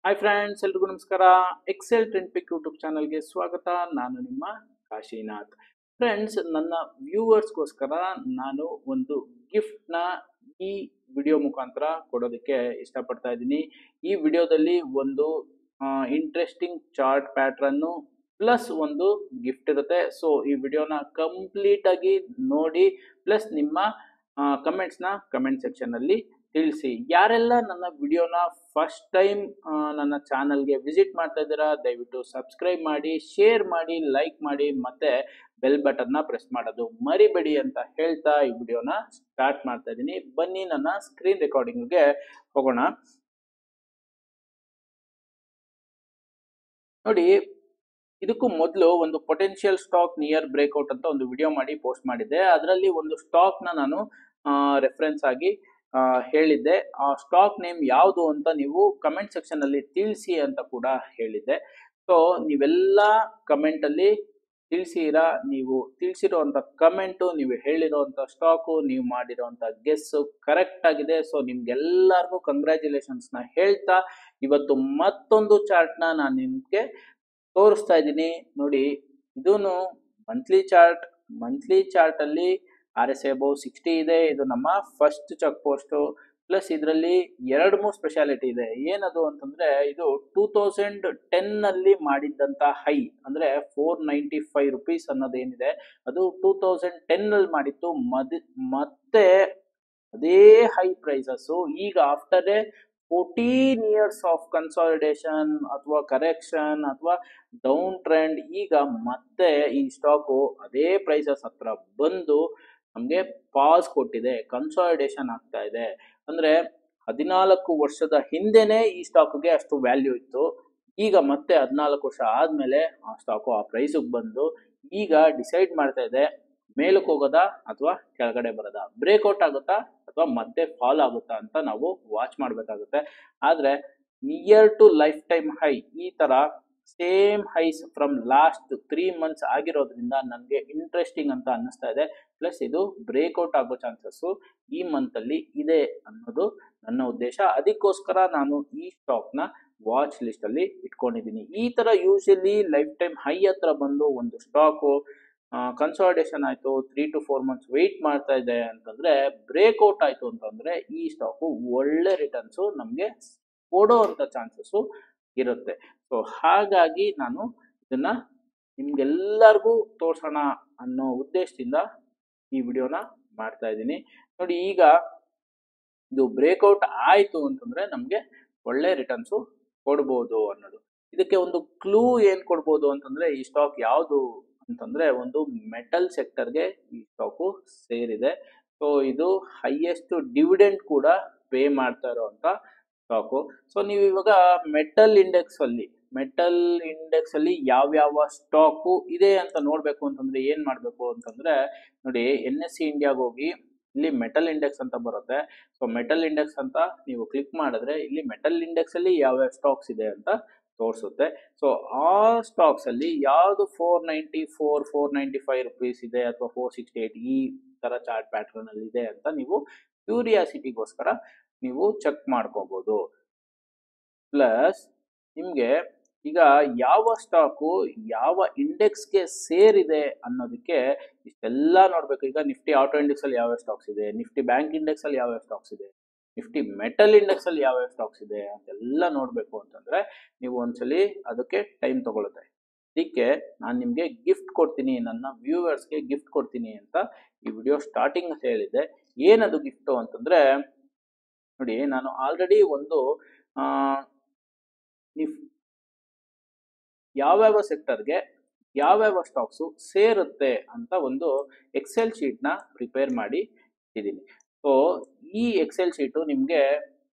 Hi friends, ಎಲ್ರಿಗೂ ನಮಸ್ಕಾರ. Excel trend ಪಿಕ್ YouTube ಚಾನಲ್ಗೆ ಸ್ವಾಗತ. ನಾನು ನಿಮ್ಮ ಕಾಶಿನಾಥ್. ಫ್ರೆಂಡ್ಸ್, ನನ್ನ ವ್ಯೂವರ್ಸ್ಗೋಸ್ಕರ ನಾನು ಒಂದು ಗಿಫ್ಟ್ನ ಈ ವಿಡಿಯೋ ಮುಖಾಂತರ ಕೊಡೋದಕ್ಕೆ ಇಷ್ಟಪಡ್ತಾ ಇದ್ದೀನಿ. ಈ ವಿಡಿಯೋದಲ್ಲಿ ಒಂದು ಇಂಟ್ರೆಸ್ಟಿಂಗ್ ಚಾರ್ಟ್ ಪ್ಯಾಟ್ರನ್ನು ಪ್ಲಸ್ ಒಂದು ಗಿಫ್ಟ್ ಇರುತ್ತೆ. ಸೊ ಈ ವಿಡಿಯೋನ ಕಂಪ್ಲೀಟ್ ಆಗಿ ನೋಡಿ, ಪ್ಲಸ್ ನಿಮ್ಮ ಕಮೆಂಟ್ಸ್ನ ಕಮೆಂಟ್ ಸೆಕ್ಷನಲ್ಲಿ ತಿಳಿಸಿ. ಯಾರೆಲ್ಲ ನನ್ನ ವಿಡಿಯೋನ ಫಸ್ಟ್ ಟೈಮ್ ನನ್ನ ಚಾನಲ್ಗೆ ವಿಸಿಟ್ ಮಾಡ್ತಾ ಇದ್ದೀರಾ, ದಯವಿಟ್ಟು ಸಬ್ಸ್ಕ್ರೈಬ್ ಮಾಡಿ, ಶೇರ್ ಮಾಡಿ, ಲೈಕ್ ಮಾಡಿ, ಮತ್ತೆ ಬೆಲ್ ಬಟನ್ನ ಪ್ರೆಸ್ ಮಾಡೋದು ಮರಿಬೇಡಿ ಅಂತ ಹೇಳ್ತಾ ಈ ವಿಡಿಯೋನ ಸ್ಟಾರ್ಟ್ ಮಾಡ್ತಾ ಇದ್ದೀನಿ. ಬನ್ನಿ ನನ್ನ ಸ್ಕ್ರೀನ್ ರೆಕಾರ್ಡಿಂಗ್ಗೆ ಹೋಗೋಣ. ನೋಡಿ, ಇದಕ್ಕೂ ಮೊದಲು ಒಂದು ಪೊಟೆನ್ಷಿಯಲ್ ಸ್ಟಾಕ್ ನಿಯರ್ ಬ್ರೇಕ್ಔಟ್ ಅಂತ ಒಂದು ವಿಡಿಯೋ ಮಾಡಿ ಪೋಸ್ಟ್ ಮಾಡಿದ್ದೆ. ಅದರಲ್ಲಿ ಒಂದು ಸ್ಟಾಕ್ನ ನಾನು ರೆಫರೆನ್ಸ್ ಆಗಿ ಹೇಳಿದ್ದೆ. ಆ ಸ್ಟಾಕ್ ನೇಮ್ ಯಾವುದು ಅಂತ ನೀವು ಕಮೆಂಟ್ ಸೆಕ್ಷನ್ ಅಲ್ಲಿ ತಿಳಿಸಿ ಅಂತ ಕೂಡ ಹೇಳಿದ್ದೆ. ಸೊ ನೀವೆಲ್ಲ ಕಮೆಂಟ್ ಅಲ್ಲಿ ತಿಳಿಸಿರಾ. ನೀವು ತಿಳಿಸಿರೋಂಥ ಕಮೆಂಟು, ನೀವು ಹೇಳಿರೋಂಥ ಸ್ಟಾಕು, ನೀವು ಮಾಡಿರೋಂಥ ಗೆಸ್ಸು ಕರೆಕ್ಟ್ ಆಗಿದೆ. ಸೊ ನಿಮ್ಗೆಲ್ಲರಿಗೂ ಕಂಗ್ರ್ಯಾಚುಲೇಷನ್ಸ್ನ ಹೇಳ್ತಾ ಇವತ್ತು ಮತ್ತೊಂದು ಚಾರ್ಟ್ನ ನಾನು ನಿಮಗೆ ತೋರಿಸ್ತಾ ಇದ್ದೀನಿ. ನೋಡಿ, ಇದೂ ಮಂತ್ಲಿ ಚಾರ್ಟ್ ಅಲ್ಲಿ RSI ಅಬೌವ್ 60 ಇದೆ. ಇದು ನಮ್ಮ ಫಸ್ಟ್ ಚೆಕ್ ಪೋಸ್ಟು. ಪ್ಲಸ್ ಇದರಲ್ಲಿ 2-3 ಸ್ಪೆಷಾಲಿಟಿ ಇದೆ. ಏನದು ಅಂತಂದ್ರೆ, ಇದು 2010 ಅಲ್ಲಿ ಮಾಡಿದ್ದಂತ ಹೈ ಅಂದ್ರೆ 495 ರುಪೀಸ್ ಅನ್ನೋದೇನಿದೆ, ಅದು 2010 ಅಲ್ಲಿ ಮಾಡಿತ್ತು. ಮತ್ತೆ ಅದೇ ಹೈ ಪ್ರೈಸಸ್ ಈಗ ಆಫ್ಟರ್ 14 years ಆಫ್ ಕನ್ಸಾಲಿಡೇಷನ್ ಅಥವಾ ಕರೆಕ್ಷನ್ ಅಥವಾ ಡೌನ್ ಟ್ರೆಂಡ್, ಈಗ ಮತ್ತೆ ಈ ಸ್ಟಾಕು ಅದೇ ಪ್ರೈಸಸ್ ಹತ್ರ ಬಂದು ನಮಗೆ ಪಾಸ್ ಕೊಟ್ಟಿದೆ, ಕನ್ಸಾಲಿಡೇಷನ್ ಆಗ್ತಾ ಇದೆ. ಅಂದ್ರೆ 14 ವರ್ಷದ ಹಿಂದೆನೆ ಈ ಸ್ಟಾಕ್ಗೆ ಅಷ್ಟು ವ್ಯಾಲ್ಯೂ ಇತ್ತು. ಈಗ ಮತ್ತೆ 14 ವರ್ಷ ಆದ್ಮೇಲೆ ಆ ಸ್ಟಾಕು ಆ ಪ್ರೈಸಿಗೆ ಬಂದು ಈಗ ಡಿಸೈಡ್ ಮಾಡ್ತಾ ಇದೆ ಮೇಲಕ್ಕೆ ಹೋಗೋದಾ ಅಥವಾ ಕೆಳಗಡೆ ಬರೋದಾ, ಬ್ರೇಕ್ಔಟ್ ಆಗುತ್ತಾ ಅಥವಾ ಮತ್ತೆ ಫಾಲ್ ಆಗುತ್ತಾ ಅಂತ ನಾವು ವಾಚ್ ಮಾಡಬೇಕಾಗುತ್ತೆ. ಆದ್ರೆ near to lifetime high, ಈ ತರ same highs from last 3 months ಆಗಿರೋದ್ರಿಂದ ನನಗೆ ಇಂಟ್ರೆಸ್ಟಿಂಗ್ ಅಂತ ಅನ್ನಿಸ್ತಾ ಇದೆ. ಪ್ಲಸ್ ಇದು ಬ್ರೇಕ್ಔಟ್ ಆಗೋ ಚಾನ್ಸಸ್ಸು ಈ ಮಂತ್ ಅಲ್ಲಿ ಇದೆ ಅನ್ನೋದು ನನ್ನ ಉದ್ದೇಶ. ಅದಕ್ಕೋಸ್ಕರ ನಾನು ಈ ಸ್ಟಾಕ್ನ ವಾಚ್ ಲಿಸ್ಟ್ ಅಲ್ಲಿ ಇಟ್ಕೊಂಡಿದ್ದೀನಿ. ಈ ತರ ಯೂಶಲಿ ಲೈಫ್ ಟೈಮ್ ಹೈ ಹತ್ರ ಬಂದು ಒಂದು ಸ್ಟಾಕು ಕನ್ಸಾಲಿಡೇಷನ್ ಆಯಿತು, 3 to 4 months ವೆಯ್ಟ್ ಮಾಡ್ತಾ ಇದೆ ಅಂತಂದ್ರೆ, ಬ್ರೇಕ್ಔಟ್ ಆಯಿತು ಅಂತಂದ್ರೆ ಈ ಸ್ಟಾಕು ಒಳ್ಳೆ ರಿಟರ್ನ್ಸು ನಮಗೆ ಕೊಡೋವಂಥ ಚಾನ್ಸಸ್ಸು ಇರುತ್ತೆ. ಸೊ ಹಾಗಾಗಿ ನಾನು ಇದನ್ನ ನಿಮ್ಗೆಲ್ಲರಿಗೂ ತೋರ್ಸೋಣ ಅನ್ನೋ ಉದ್ದೇಶದಿಂದ ಈ ವಿಡಿಯೋನ ಮಾಡ್ತಾ ಇದ್ದೀನಿ. ನೋಡಿ, ಈಗ ಇದು ಬ್ರೇಕ್ಔಟ್ ಆಯಿತು ಅಂತಂದ್ರೆ ನಮಗೆ ಒಳ್ಳೆ ರಿಟರ್ನ್ಸು ಕೊಡ್ಬೋದು ಅನ್ನೋದು. ಇದಕ್ಕೆ ಒಂದು ಕ್ಲೂ ಏನು ಕೊಡ್ಬೋದು ಅಂತಂದ್ರೆ, ಈ ಸ್ಟಾಕ್ ಯಾವುದು ಅಂತಂದ್ರೆ ಒಂದು ಮೆಟಲ್ ಸೆಕ್ಟರ್ಗೆ ಈ ಸ್ಟಾಕು ಸೇರಿದೆ. ಸೊ ಇದು ಹೈಯೆಸ್ಟ್ ಡಿವಿಡೆಂಡ್ ಕೂಡ ಪೇ ಮಾಡ್ತಾ ಇರೋವಂಥ ಸ್ಟಾಕು. ಸೊ ನೀವು ಇವಾಗ ಮೆಟಲ್ ಇಂಡೆಕ್ಸ್ ಅಲ್ಲಿ ಯಾವ್ಯಾವ ಸ್ಟಾಕು ಇದೆ ಅಂತ ನೋಡ್ಬೇಕು ಅಂತಂದ್ರೆ ಏನ್ ಮಾಡ್ಬೇಕು ಅಂತಂದ್ರೆ, ನೋಡಿ, NSE ಇಂಡಿಯಾಗೆ ಹೋಗಿ ಇಲ್ಲಿ ಮೆಟಲ್ ಇಂಡೆಕ್ಸ್ ಅಂತ ಬರುತ್ತೆ. ಸೊ ಮೆಟಲ್ ಇಂಡೆಕ್ಸ್ ಅಂತ ನೀವು ಕ್ಲಿಕ್ ಮಾಡಿದ್ರೆ ಇಲ್ಲಿ ಮೆಟಲ್ ಇಂಡೆಕ್ಸ್ ಅಲ್ಲಿ ಯಾವ್ಯಾವ ಸ್ಟಾಕ್ಸ್ ಇದೆ ಅಂತ ತೋರಿಸುತ್ತೆ. ಸೊ ಆ ಸ್ಟಾಕ್ಸ್ ಅಲ್ಲಿ ಯಾವುದು 494 495 ರುಪೀಸ್ ಇದೆ ಅಥವಾ 468 ಈ ತರ ಚಾರ್ಟ್ ಪ್ಯಾಟರ್ನ್ ಅಲ್ಲಿ ಇದೆ ಅಂತ ನೀವು ಕ್ಯೂರಿಯಾಸಿಟಿಗೋಸ್ಕರ ನೀವು ಚೆಕ್ ಮಾಡ್ಕೋಬಹುದು. ಪ್ಲಸ್ ನಿಮ್ಗೆ ಈಗ ಯಾವ ಸ್ಟಾಕು ಯಾವ ಇಂಡೆಕ್ಸ್ಗೆ ಸೇರಿದೆ ಅನ್ನೋದಕ್ಕೆ ಇಷ್ಟೆಲ್ಲ ನೋಡ್ಬೇಕು. ಈಗ ನಿಫ್ಟಿ ಆಟೋ ಇಂಡೆಕ್ಸ್ ಅಲ್ಲಿ ಯಾವ್ಯಾವ ಸ್ಟಾಕ್ಸ್ ಇದೆ, ನಿಫ್ಟಿ ಬ್ಯಾಂಕ್ ಇಂಡೆಕ್ಸ್ ಅಲ್ಲಿ ಯಾವ್ಯಾವ ಸ್ಟಾಕ್ಸ್ ಇದೆ, ನಿಫ್ಟಿ ಮೆಟಲ್ ಇಂಡೆಕ್ಸ್ ಅಲ್ಲಿ ಯಾವ್ಯಾವ ಸ್ಟಾಕ್ಸ್ ಇದೆ ಅಂತೆಲ್ಲ ನೋಡ್ಬೇಕು ಅಂತಂದ್ರೆ ನೀವು ಒಂದ್ಸಲಿ ಅದಕ್ಕೆ ಟೈಮ್ ತಗೊಳುತ್ತೆ. ಅದಕ್ಕೆ ನಾನು ನಿಮ್ಗೆ ಗಿಫ್ಟ್ ಕೊಡ್ತೀನಿ, ನನ್ನ ವ್ಯೂವರ್ಸ್ಗೆ ಗಿಫ್ಟ್ ಕೊಡ್ತೀನಿ ಅಂತ ಈ ವಿಡಿಯೋ ಸ್ಟಾರ್ಟಿಂಗ್ ಹೇಳಿದ್ದೆ. ಏನದು ಗಿಫ್ಟು ಅಂತಂದ್ರೆ, ನೋಡಿ, ನಾನು ಆಲ್ರೆಡಿ ಒಂದು ಯಾವ್ಯಾವ ಸೆಕ್ಟರ್ಗೆ ಯಾವ್ಯಾವ ಸ್ಟಾಕ್ಸು ಸೇರುತ್ತೆ ಅಂತ ಒಂದು ಎಕ್ಸೆಲ್ ಶೀಟ್ನ ಪ್ರಿಪೇರ್ ಮಾಡಿ ಇಟ್ಟಿದ್ದೀನಿ. ಸೊ ಈ ಎಕ್ಸೆಲ್ ಶೀಟು ನಿಮಗೆ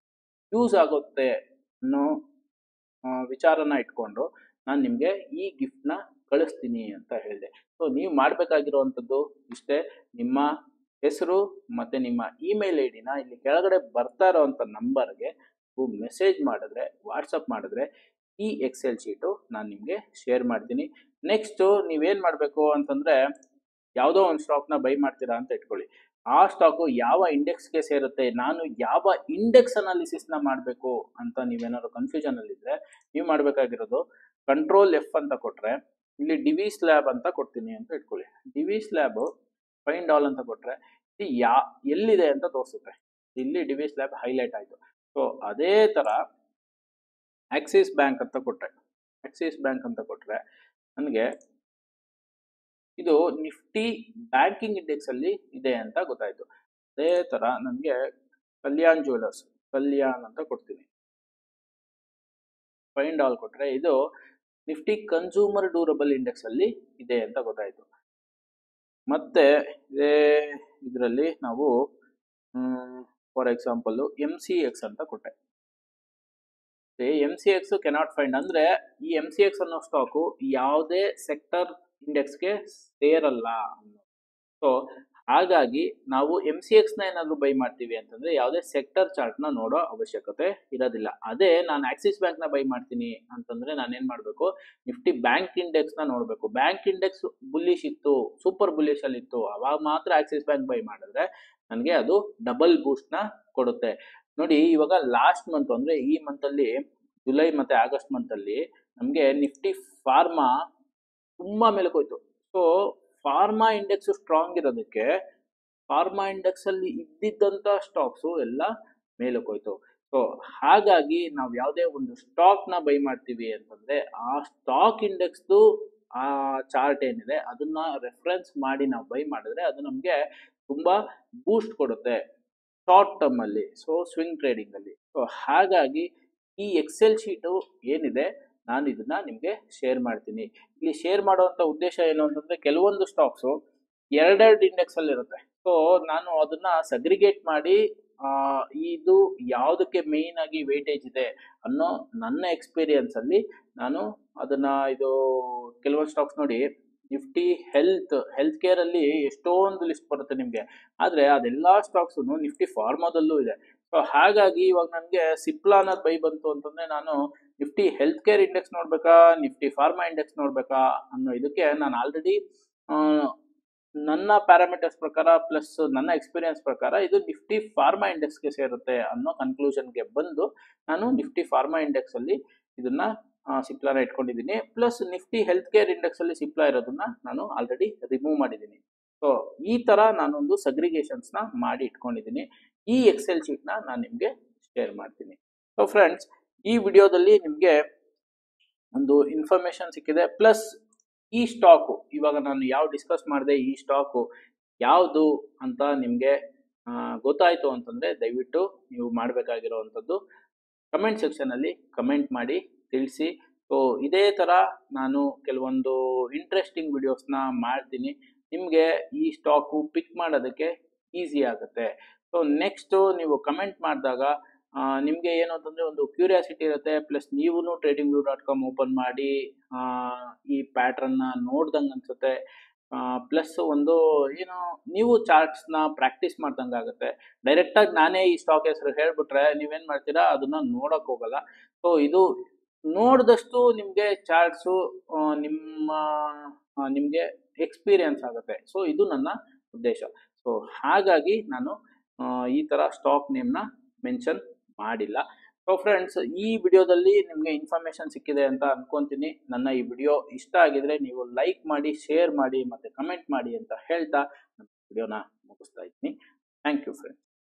ಯೂಸ್ ಆಗುತ್ತೆ ಅನ್ನೋ ವಿಚಾರನ ಇಟ್ಕೊಂಡು ನಾನು ನಿಮಗೆ ಈ ಗಿಫ್ಟ್ನ ಕಳಿಸ್ತೀನಿ ಅಂತ ಹೇಳಿದೆ. ಸೊ ನೀವು ಮಾಡಬೇಕಾಗಿರುವಂಥದ್ದು ಇಷ್ಟೇ, ನಿಮ್ಮ ಹೆಸರು ಮತ್ತು ನಿಮ್ಮ ಇಮೇಲ್ ID-ನ ಇಲ್ಲಿ ಕೆಳಗಡೆ ಬರ್ತಾ ಇರೋವಂಥ ನಂಬರ್ಗೆ ಮೆಸೇಜ್ ಮಾಡಿದ್ರೆ, ವಾಟ್ಸಪ್ ಮಾಡಿದ್ರೆ ಈ ಎಕ್ಸೆಲ್ ಶೀಟು ನಾನು ನಿಮಗೆ ಶೇರ್ ಮಾಡ್ತೀನಿ. ನೆಕ್ಸ್ಟು ನೀವೇನು ಮಾಡಬೇಕು ಅಂತಂದರೆ, ಯಾವುದೋ ಒಂದು ಸ್ಟಾಕ್ನ ಬೈ ಮಾಡ್ತೀರಾ ಅಂತ ಇಟ್ಕೊಳ್ಳಿ. ಆ ಸ್ಟಾಕು ಯಾವ ಇಂಡೆಕ್ಸ್ಗೆ ಸೇರುತ್ತೆ, ನಾನು ಯಾವ ಇಂಡೆಕ್ಸ್ ಅನಾಲಿಸಿಸ್ನ ಮಾಡಬೇಕು ಅಂತ ನೀವೇನಾದ್ರು ಕನ್ಫ್ಯೂಷನ್ ಅಲ್ಲಿದ್ರೆ ನೀವು ಮಾಡಬೇಕಾಗಿರೋದು Ctrl+F ಅಂತ ಕೊಟ್ರೆ ಇಲ್ಲಿ ಡಿವಿಸ್ ಲ್ಯಾಬ್ ಅಂತ ಕೊಡ್ತೀನಿ ಅಂತ ಇಟ್ಕೊಳ್ಳಿ. ಡಿವಿಸ್ ಲ್ಯಾಬ್ ಫೈಂಡ್ ಆಲ್ ಅಂತ ಕೊಟ್ರೆ ಇದು ಎಲ್ಲಿದೆ ಅಂತ ತೋರಿಸುತ್ತೆ. ಇಲ್ಲಿ ಡಿವಿಸ್ ಲ್ಯಾಬ್ ಹೈಲೈಟ್ ಆಯಿತು. ಸೊ ಅದೇ ಥರ ಆಕ್ಸಿಸ್ ಬ್ಯಾಂಕ್ ಅಂತ ಕೊಟ್ರೆ ನನಗೆ ಇದು ನಿಫ್ಟಿ ಬ್ಯಾಂಕಿಂಗ್ ಇಂಡೆಕ್ಸ್ ಅಲ್ಲಿ ಇದೆ ಅಂತ ಗೊತ್ತಾಯ್ತು. ಅದೇ ತರ ನನಗೆ ಕಲ್ಯಾಣ್ ಜ್ಯುವೆಲರ್ಸ್ ಅಂತ ಕೊಡ್ತೀನಿ. ಫೈಂಡ್ ಆಲ್ ಕೊಟ್ರೆ ಇದು ನಿಫ್ಟಿ ಕನ್ಸ್ಯೂಮರ್ ಡ್ಯೂರಬಲ್ ಇಂಡೆಕ್ಸ್ ಅಲ್ಲಿ ಇದೆ ಅಂತ ಗೊತ್ತಾಯ್ತು. ಮತ್ತೆ ಇದೇ ಇದರಲ್ಲಿ ನಾವು ಫಾರ್ ಎಕ್ಸಾಂಪಲ್ MCX ಅಂತ ಕೊಟ್ಟೆ. MCX ಕೆನಾಟ್ ಫೈಂಡ್ ಅಂದ್ರೆ ಈ MCX ಅನ್ನೋ ಸ್ಟಾಕು ಯಾವುದೇ ಸೆಕ್ಟರ್ ಇಂಡೆಕ್ಸ್ಗೆ ಸೇರಲ್ಲ. ಸೊ ಹಾಗಾಗಿ ನಾವು MCX ನ ಏನಾದ್ರು ಬೈ ಮಾಡ್ತೀವಿ ಅಂತಂದ್ರೆ ಯಾವುದೇ ಸೆಕ್ಟರ್ ಚಾರ್ಟ್ ನ ನೋಡೋ ಅವಶ್ಯಕತೆ ಇರೋದಿಲ್ಲ. ಅದೇ ನಾನು ಆಕ್ಸಿಸ್ ಬ್ಯಾಂಕ್ ನ ಬೈ ಮಾಡ್ತೀನಿ ಅಂತಂದ್ರೆ ನಾನೇನ್ ಮಾಡ್ಬೇಕು, ನಿಫ್ಟಿ ಬ್ಯಾಂಕ್ ಇಂಡೆಕ್ಸ್ ನ ನೋಡ್ಬೇಕು. ಬ್ಯಾಂಕ್ ಇಂಡೆಕ್ಸ್ ಬುಲ್ಲಿಶ್ ಇತ್ತು, ಸೂಪರ್ ಬುಲ್ಲಿಶ್ ಅಲ್ಲಿ ಇತ್ತು, ಅವಾಗ ಮಾತ್ರ ಆಕ್ಸಿಸ್ ಬ್ಯಾಂಕ್ ಬೈ ಮಾಡಿದ್ರೆ ನನಗೆ ಅದು ಡಬಲ್ ಬೂಸ್ಟ್ ನ ಕೊಡುತ್ತೆ. ನೋಡಿ ಇವಾಗ ಲಾಸ್ಟ್ ಮಂತ್ ಅಂದ್ರೆ ಈ ಮಂತ್ ಅಲ್ಲಿ ಜುಲೈ ಮತ್ತೆ ಆಗಸ್ಟ್ ಮಂತ್ ಅಲ್ಲಿ ನಮಗೆ ನಿಫ್ಟಿ ಫಾರ್ಮಾ ತುಂಬಾ ಮೇಲಕ್ಕೋಯ್ತು. ಸೊ ಫಾರ್ಮಾ ಇಂಡೆಕ್ಸ್ ಸ್ಟ್ರಾಂಗ್ ಇರೋದಕ್ಕೆ ಫಾರ್ಮಾ ಇಂಡೆಕ್ಸ್ ಅಲ್ಲಿ ಇದ್ದಿದ್ದಂತ ಸ್ಟಾಕ್ಸ್ ಎಲ್ಲ ಮೇಲಕ್ಕೋಯ್ತು. ಸೊ ಹಾಗಾಗಿ ನಾವು ಯಾವುದೇ ಒಂದು ಸ್ಟಾಕ್ ನ ಬೈ ಮಾಡ್ತೀವಿ ಅಂತಂದ್ರೆ ಆ ಸ್ಟಾಕ್ ಇಂಡೆಕ್ಸ್ದು ಆ ಚಾರ್ಟ್ ಏನಿದೆ ಅದನ್ನ ರೆಫರೆನ್ಸ್ ಮಾಡಿ ನಾವು ಬೈ ಮಾಡಿದ್ರೆ ಅದು ನಮಗೆ ತುಂಬಾ ಬೂಸ್ಟ್ ಕೊಡುತ್ತೆ ಶಾರ್ಟ್ ಟರ್ಮ್ ಅಲ್ಲಿ, ಸೊ ಸ್ವಿಂಗ್ ಟ್ರೇಡಿಂಗ್ ಅಲ್ಲಿ. ಸೊ ಹಾಗಾಗಿ ಈ ಎಕ್ಸೆಲ್ ಶೀಟು ಏನಿದೆ ನಾನು ಇದನ್ನ ನಿಮಗೆ ಶೇರ್ ಮಾಡ್ತೀನಿ. ಇಲ್ಲಿ ಶೇರ್ ಮಾಡುವಂತ ಉದ್ದೇಶ ಏನು ಅಂತಂದ್ರೆ ಕೆಲವೊಂದು ಸ್ಟಾಕ್ಸು ಎರಡೆರಡು ಇಂಡೆಕ್ಸ್ ಅಲ್ಲಿ ಇರುತ್ತೆ. ಸೊ ನಾನು ಅದನ್ನ ಸಗ್ರಿಗೇಟ್ ಮಾಡಿ ಇದು ಯಾವುದಕ್ಕೆ ಮೇನ್ ಆಗಿ ವೇಟೇಜ್ ಇದೆ ಅನ್ನೋ ನನ್ನ ಎಕ್ಸ್ಪೀರಿಯನ್ಸ್ ಅಲ್ಲಿ ನಾನು ಅದನ್ನ ಇದು ಕೆಲವೊಂದು ಸ್ಟಾಕ್ಸ್ ನೋಡಿ ನಿಫ್ಟಿ ಹೆಲ್ತ್ ಕೇರ್ ಅಲ್ಲಿ ಎಷ್ಟೊಂದು ಲಿಸ್ಟ್ ಬರುತ್ತೆ ನಿಮ್ಗೆ, ಆದ್ರೆ ಅದೆಲ್ಲಾ ಸ್ಟಾಕ್ಸ್ ನಿಫ್ಟಿ ಫಾರ್ಮಾದಲ್ಲೂ ಇದೆ. ಸೊ ಹಾಗಾಗಿ ಇವಾಗ ನನಗೆ ಸಿಪ್ಲಾ ಅನ್ನೋದು ಬೈ ಬಂತು ಅಂತಂದ್ರೆ ನಾನು ನಿಫ್ಟಿ ಹೆಲ್ತ್ ಕೇರ್ ಇಂಡೆಕ್ಸ್ ನೋಡ್ಬೇಕಾ ನಿಫ್ಟಿ ಫಾರ್ಮಾ ಇಂಡೆಕ್ಸ್ ನೋಡ್ಬೇಕಾ ಅನ್ನೋ ಇದಕ್ಕೆ ನಾನು ಆಲ್ರೆಡಿ ನನ್ನ ಪ್ಯಾರಾಮೀಟರ್ಸ್ ಪ್ರಕಾರ ಪ್ಲಸ್ ನನ್ನ ಎಕ್ಸ್ಪೀರಿಯನ್ಸ್ ಪ್ರಕಾರ ಇದು ನಿಫ್ಟಿ ಫಾರ್ಮಾ ಇಂಡೆಕ್ಸ್ಗೆ ಸೇರುತ್ತೆ ಅನ್ನೋ ಕನ್ಕ್ಲೂಷನ್ಗೆ ಬಂದು ನಾನು ನಿಫ್ಟಿ ಫಾರ್ಮಾ ಇಂಡೆಕ್ಸ್ ಅಲ್ಲಿ ಇದನ್ನ ಸಿಪ್ಲಾನ ಇಟ್ಕೊಂಡಿದ್ದೀನಿ. Plus Nifty health care index ಅಲ್ಲಿ ಸಿಪ್ಲಾ ಇರೋದನ್ನ ನಾನು ಆಲ್ರೆಡಿ ರಿಮೂವ್ ಮಾಡಿದ್ದೀನಿ. ಸೊ ಈ ತರ ನಾನೊಂದು ಸಗ್ರಿಗೇಷನ್ಸ್ ನ ಮಾಡಿ ಇಟ್ಕೊಂಡಿದ್ದೀನಿ. ಈ ಎಕ್ಸೆಲ್ ಶೀಟ್ ನ ನಾನು ನಿಮ್ಗೆ ಶೇರ್ ಮಾಡ್ತೀನಿ. ಸೊ ಫ್ರೆಂಡ್ಸ್, ಈ ವಿಡಿಯೋದಲ್ಲಿ ನಿಮ್ಗೆ ಒಂದು ಇನ್ಫಾರ್ಮೇಶನ್ ಸಿಕ್ಕಿದೆ. ಪ್ಲಸ್ ಈ ಸ್ಟಾಕು ಇವಾಗ ನಾನು ಯಾವ ಡಿಸ್ಕಸ್ ಮಾಡಿದೆ ಈ ಸ್ಟಾಕು ಯಾವುದು ಅಂತ ನಿಮ್ಗೆ ಗೊತ್ತಾಯ್ತು ಅಂತಂದ್ರೆ ದಯವಿಟ್ಟು ನೀವು ಮಾಡಬೇಕಾಗಿರುವಂಥದ್ದು ಕಮೆಂಟ್ ಸೆಕ್ಷನ್ ಅಲ್ಲಿ ಕಮೆಂಟ್ ಮಾಡಿ ತಿಳಿಸಿ. ಸೊ ಇದೇ ತರ ನಾನು ಕೆಲವೊಂದು ಇಂಟ್ರೆಸ್ಟಿಂಗ್ ವಿಡಿಯೋಸ್ನ ಮಾಡ್ತೀನಿ, ನಿಮಗೆ ಈ ಸ್ಟಾಕು ಪಿಕ್ ಮಾಡೋದಕ್ಕೆ ಈಸಿ ಆಗುತ್ತೆ. ಸೊ ನೆಕ್ಸ್ಟ್ ನೀವು ಕಮೆಂಟ್ ಮಾಡಿದಾಗ ನಿಮಗೆ ಏನು ಅಂತಂದರೆ ಒಂದು ಕ್ಯೂರಿಯಾಸಿಟಿ ಇರುತ್ತೆ. ಪ್ಲಸ್ ನೀವು tradingview.com ಓಪನ್ ಮಾಡಿ ಈ ಪ್ಯಾಟ್ರನ್ನ ನೋಡ್ದಂಗೆ ಅನ್ಸುತ್ತೆ. ಪ್ಲಸ್ ಒಂದು ಏನು ನೀವು ಚಾರ್ಟ್ಸ್ನ ಪ್ರಾಕ್ಟೀಸ್ ಮಾಡ್ದಂಗೆ ಆಗುತ್ತೆ. ಡೈರೆಕ್ಟಾಗಿ ನಾನೇ ಈ ಸ್ಟಾಕ್ ಹೆಸರು ಹೇಳ್ಬಿಟ್ರೆ ನೀವೇನು ಮಾಡ್ತೀರಾ ಅದನ್ನ ನೋಡೋಕೆ ಹೋಗಲ್ಲ. ಸೊ ಇದು ನೋಡಿದಷ್ಟು ನಿಮಗೆ ಚಾರ್ಟ್ಸು ನಿಮಗೆ ಎಕ್ಸ್ಪೀರಿಯನ್ಸ್ ಆಗುತ್ತೆ. ಸೊ ಇದು ನನ್ನ ಉದ್ದೇಶ. ಸೊ ಹಾಗಾಗಿ ನಾನು ಈ ಥರ ಸ್ಟಾಕ್ ನೇಮ್ನ ಮೆನ್ಷನ್ ಮಾಡಿಲ್ಲ. ಸೊ ಫ್ರೆಂಡ್ಸ್, ಈ ವಿಡಿಯೋದಲ್ಲಿ ನಿಮಗೆ ಇನ್ಫಾರ್ಮೇಶನ್ ಸಿಕ್ಕಿದೆ ಅಂತ ಅನ್ಕೊಂತೀನಿ. ನನ್ನ ಈ ವಿಡಿಯೋ ಇಷ್ಟ ಆಗಿದ್ರೆ ನೀವು ಲೈಕ್ ಮಾಡಿ, ಶೇರ್ ಮಾಡಿ ಮತ್ತು ಕಮೆಂಟ್ ಮಾಡಿ ಅಂತ ಹೇಳ್ತಾ ನನ್ನ ವಿಡಿಯೋನ ಮುಗಿಸ್ತಾ ಇದ್ದೀನಿ. Thank you friends.